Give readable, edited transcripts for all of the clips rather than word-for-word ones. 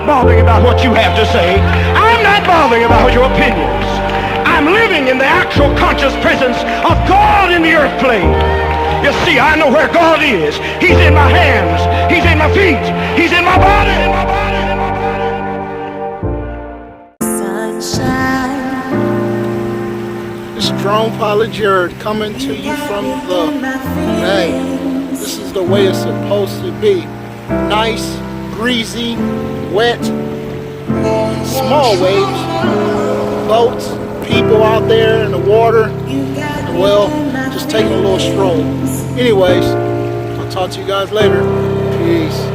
not bothering about what you have to say. I'm not bothering about your opinions. I'm living in the actual conscious presence of God in the earth plane. You see, I know where God is. He's in my hands. He's in my feet. He's in my body. It's Drone Pilot Jared coming to you from the This is the way it's supposed to be. Nice, breezy, wet, small waves, boats, people out there in the water, and well, just taking a little stroll. Anyways, I'll talk to you guys later. Peace.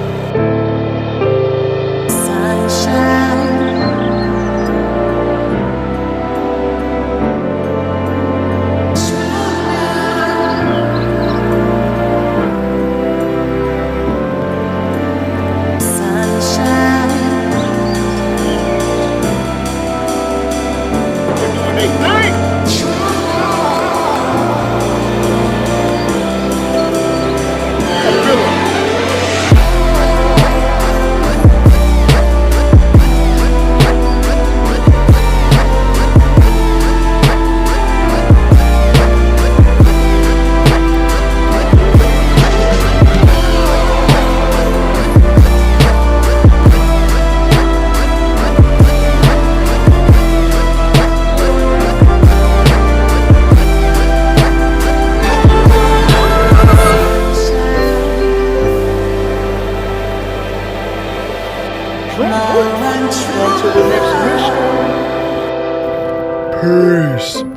On to the next mission. Peace.